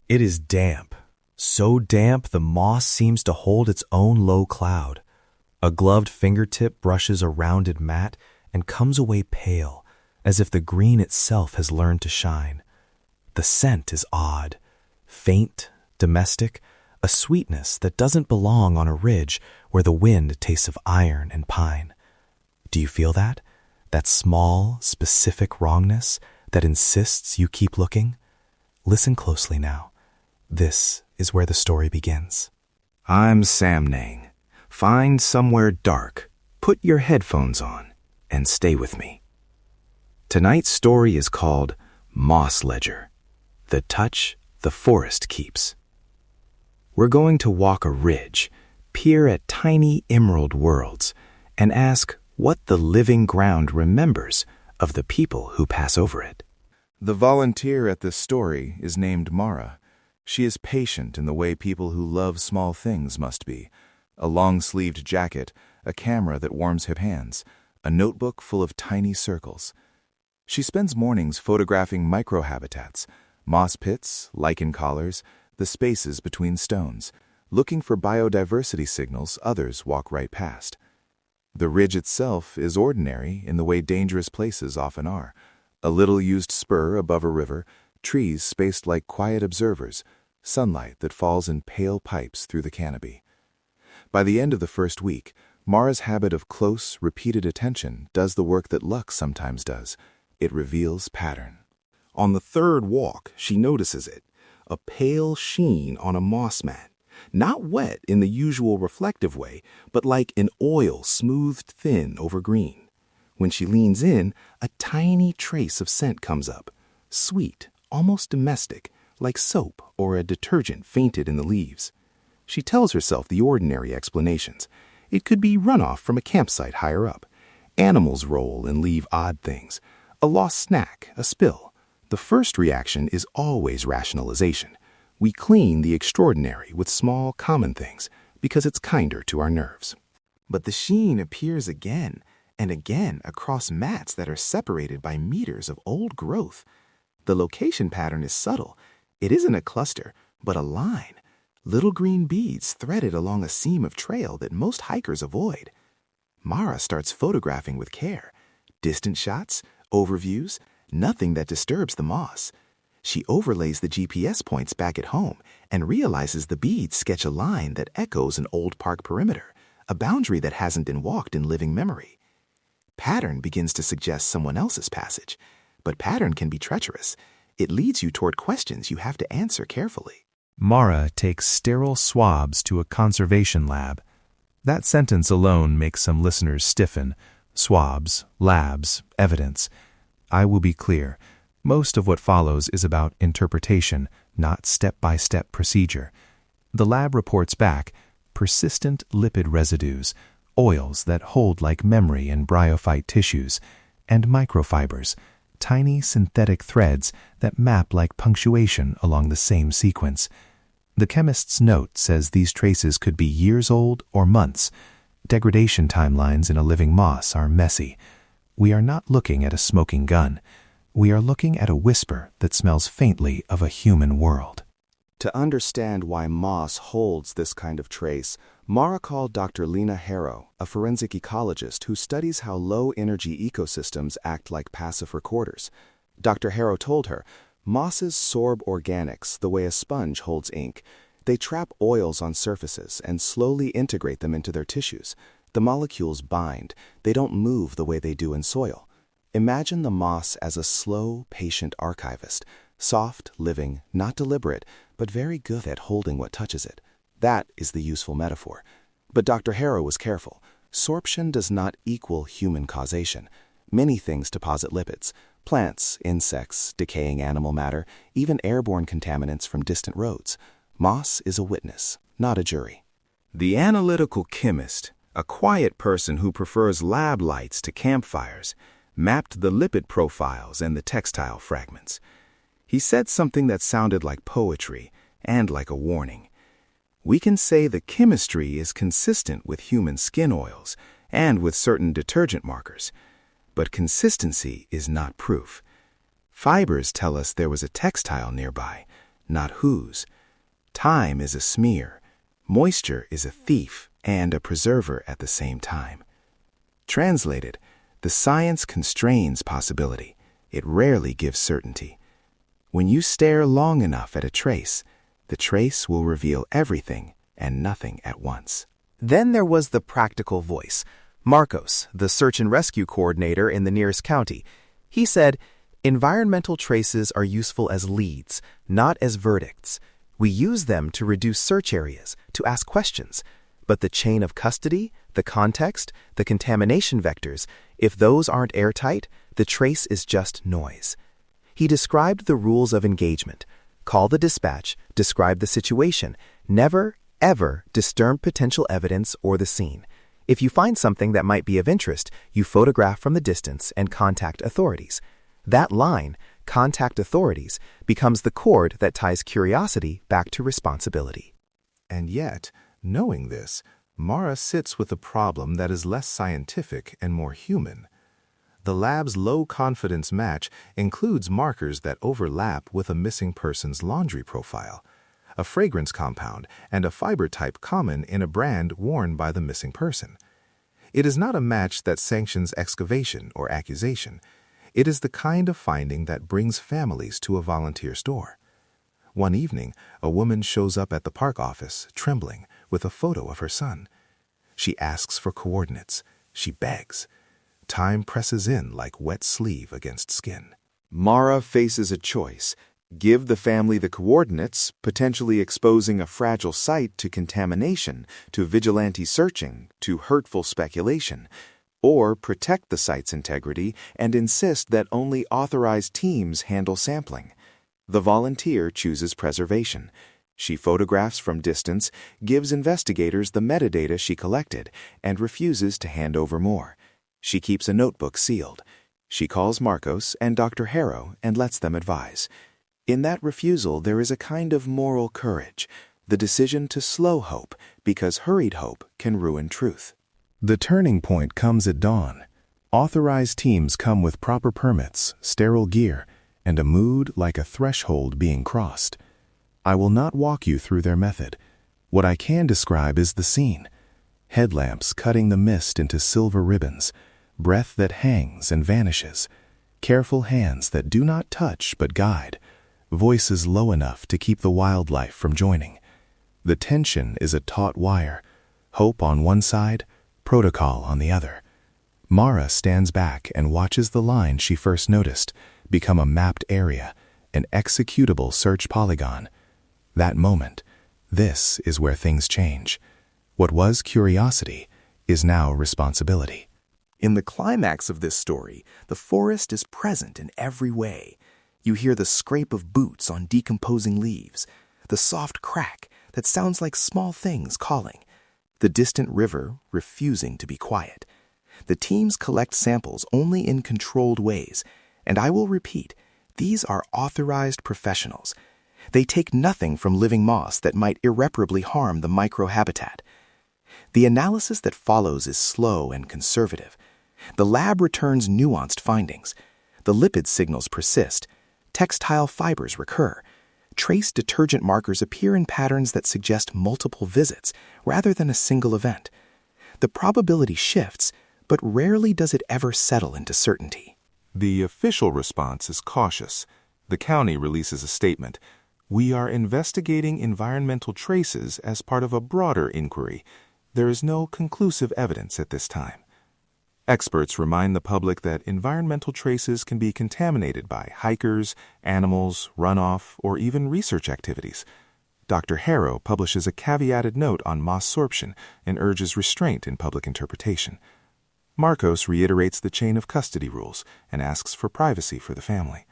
It is damp. So damp the moss seems to hold its own low cloud. A gloved fingertip brushes a rounded mat and comes away pale, as if the green itself has learned to shine. The scent is odd, faint, domestic, a sweetness that doesn't belong on a ridge where the wind tastes of iron and pine. Do you feel that? That small, specific wrongness that insists you keep looking? Listen closely now. This is where the story begins. I'm Sam Nang. Find somewhere dark, put your headphones on, and stay with me. Tonight's story is called Moss Ledger, the touch the forest keeps. We're going to walk a ridge, peer at tiny emerald worlds, and ask what the living ground remembers of the people who pass over it. The volunteer at this story is named Mara. She is patient in the way people who love small things must be. A long-sleeved jacket, a camera that warms her hands, a notebook full of tiny circles. She spends mornings photographing microhabitats, moss pits, lichen collars, the spaces between stones, looking for biodiversity signals others walk right past. The ridge itself is ordinary in the way dangerous places often are. A little used spur above a river, trees spaced like quiet observers, sunlight that falls in pale pipes through the canopy. By the end of the first week, Mara's habit of close, repeated attention does the work that luck sometimes does. It reveals pattern. On the third walk, she notices it, a pale sheen on a moss mat. Not wet in the usual reflective way, but like an oil smoothed thin over green. When she leans in, a tiny trace of scent comes up, sweet, almost domestic, like soap or a detergent fainted in the leaves. She tells herself the ordinary explanations. It could be runoff from a campsite higher up. Animals roll and leave odd things. A lost snack, a spill. The first reaction is always rationalization. We clean the extraordinary with small, common things because it's kinder to our nerves. But the sheen appears again and again across mats that are separated by meters of old growth. The location pattern is subtle. It isn't a cluster, but a line. Little green beads threaded along a seam of trail that most hikers avoid. Mara starts photographing with care. Distant shots, overviews, nothing that disturbs the moss. She overlays the GPS points back at home and realizes the beads sketch a line that echoes an old park perimeter, a boundary that hasn't been walked in living memory. Pattern begins to suggest someone else's passage, but pattern can be treacherous. It leads you toward questions you have to answer carefully. Mara takes sterile swabs to a conservation lab. That sentence alone makes some listeners stiffen. Swabs, labs, evidence. I will be clear. Most of what follows is about interpretation, not step-by-step procedure. The lab reports back persistent lipid residues, oils that hold like memory in bryophyte tissues, and microfibers, tiny synthetic threads that map like punctuation along the same sequence. The chemist's note says these traces could be years old or months. Degradation timelines in a living moss are messy. We are not looking at a smoking gun. We are looking at a whisper that smells faintly of a human world. To understand why moss holds this kind of trace, Mara called Dr. Lena Harrow, a forensic ecologist who studies how low-energy ecosystems act like passive recorders. Dr. Harrow told her, mosses sorb organics the way a sponge holds ink. They trap oils on surfaces and slowly integrate them into their tissues. The molecules bind. They don't move the way they do in soil. Imagine the moss as a slow, patient archivist, soft, living, not deliberate, but very good at holding what touches it. That is the useful metaphor. But Dr. Harrow was careful. Sorption does not equal human causation. Many things deposit lipids: plants, insects, decaying animal matter, even airborne contaminants from distant roads. Moss is a witness, not a jury. The analytical chemist, a quiet person who prefers lab lights to campfires, mapped the lipid profiles and the textile fragments. He said something that sounded like poetry and like a warning. We can say the chemistry is consistent with human skin oils and with certain detergent markers, but consistency is not proof. Fibers tell us there was a textile nearby, not whose. Time is a smear. Moisture is a thief and a preserver at the same time. Translated, the science constrains possibility. It rarely gives certainty. When you stare long enough at a trace, the trace will reveal everything and nothing at once. Then there was the practical voice, Marcos, the search and rescue coordinator in the nearest county. He said, "Environmental traces are useful as leads, not as verdicts. We use them to reduce search areas, to ask questions. But the chain of custody, the context, the contamination vectors, if those aren't airtight, the trace is just noise." He described the rules of engagement. Call the dispatch, describe the situation. Never, ever disturb potential evidence or the scene. If you find something that might be of interest, you photograph from the distance and contact authorities. That line, contact authorities, becomes the cord that ties curiosity back to responsibility. And yet, knowing this, Mara sits with a problem that is less scientific and more human. The lab's low-confidence match includes markers that overlap with a missing person's laundry profile, a fragrance compound, and a fiber type common in a brand worn by the missing person. It is not a match that sanctions excavation or accusation. It is the kind of finding that brings families to a volunteer store. One evening, a woman shows up at the park office, trembling, with a photo of her son. She asks for coordinates. She begs. Time presses in like wet sleeve against skin. Mara faces a choice. Give the family the coordinates, potentially exposing a fragile site to contamination, to vigilante searching, to hurtful speculation, or protect the site's integrity and insist that only authorized teams handle sampling. The volunteer chooses preservation. She photographs from distance, gives investigators the metadata she collected, and refuses to hand over more. She keeps a notebook sealed. She calls Marcos and Dr. Harrow and lets them advise. In that refusal, there is a kind of moral courage, the decision to slow hope, because hurried hope can ruin truth. The turning point comes at dawn. Authorized teams come with proper permits, sterile gear, and a mood like a threshold being crossed. I will not walk you through their method. What I can describe is the scene. Headlamps cutting the mist into silver ribbons, breath that hangs and vanishes, careful hands that do not touch but guide, voices low enough to keep the wildlife from joining. The tension is a taut wire, hope on one side, protocol on the other. Mara stands back and watches the line she first noticed become a mapped area, an executable search polygon. That moment, this is where things change. What was curiosity is now responsibility. In the climax of this story, the forest is present in every way. You hear the scrape of boots on decomposing leaves, the soft crack that sounds like small things calling, the distant river refusing to be quiet. The teams collect samples only in controlled ways, and I will repeat, these are authorized professionals. They take nothing from living moss that might irreparably harm the microhabitat. The analysis that follows is slow and conservative. The lab returns nuanced findings. The lipid signals persist. Textile fibers recur. Trace detergent markers appear in patterns that suggest multiple visits rather than a single event. The probability shifts, but rarely does it ever settle into certainty. The official response is cautious. The county releases a statement. We are investigating environmental traces as part of a broader inquiry. There is no conclusive evidence at this time. Experts remind the public that environmental traces can be contaminated by hikers, animals, runoff, or even research activities. Dr. Harrow publishes a caveated note on moss sorption and urges restraint in public interpretation. Marcos reiterates the chain of custody rules and asks for privacy for the family.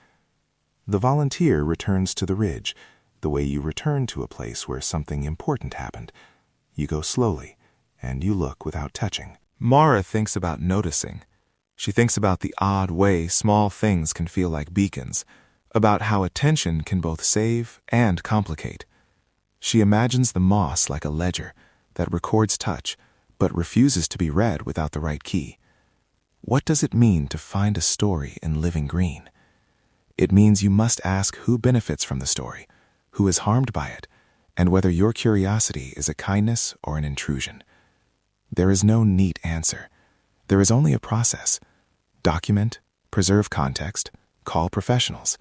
The volunteer returns to the ridge, the way you return to a place where something important happened. You go slowly, and you look without touching. Mara thinks about noticing. She thinks about the odd way small things can feel like beacons, about how attention can both save and complicate. She imagines the moss like a ledger that records touch, but refuses to be read without the right key. What does it mean to find a story in living green? It means you must ask who benefits from the story, who is harmed by it, and whether your curiosity is a kindness or an intrusion. There is no neat answer. There is only a process. Document, preserve context, call professionals,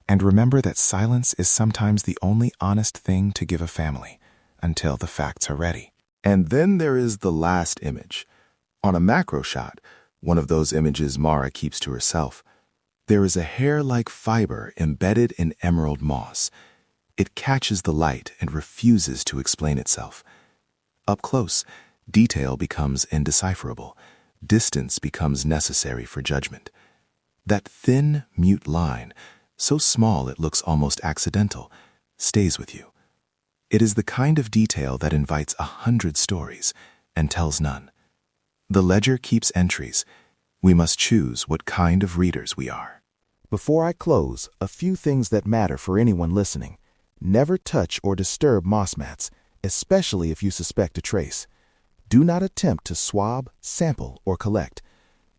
and remember that silence is sometimes the only honest thing to give a family until the facts are ready. And then there is the last image. On a macro shot, one of those images Mara keeps to herself, there is a hair-like fiber embedded in emerald moss. It catches the light and refuses to explain itself. Up close, detail becomes indecipherable. Distance becomes necessary for judgment. That thin, mute line, so small it looks almost accidental, stays with you. It is the kind of detail that invites 100 stories and tells none. The ledger keeps entries. We must choose what kind of readers we are. Before I close, a few things that matter for anyone listening. Never touch or disturb moss mats, especially if you suspect a trace. Do not attempt to swab, sample, or collect.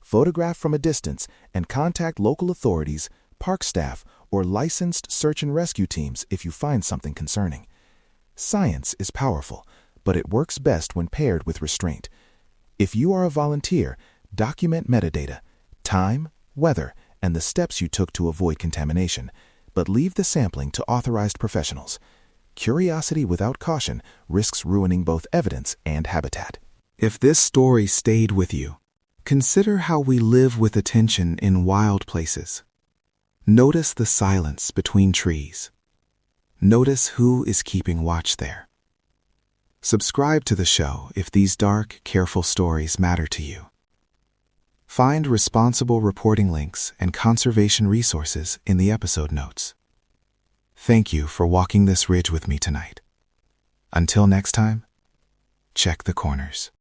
Photograph from a distance and contact local authorities, park staff, or licensed search and rescue teams if you find something concerning. Science is powerful, but it works best when paired with restraint. If you are a volunteer, document metadata, time, weather, and the steps you took to avoid contamination, but leave the sampling to authorized professionals. Curiosity without caution risks ruining both evidence and habitat. If this story stayed with you, consider how we live with attention in wild places. Notice the silence between trees. Notice who is keeping watch there. Subscribe to the show if these dark, careful stories matter to you. Find responsible reporting links and conservation resources in the episode notes. Thank you for walking this ridge with me tonight. Until next time, check the corners.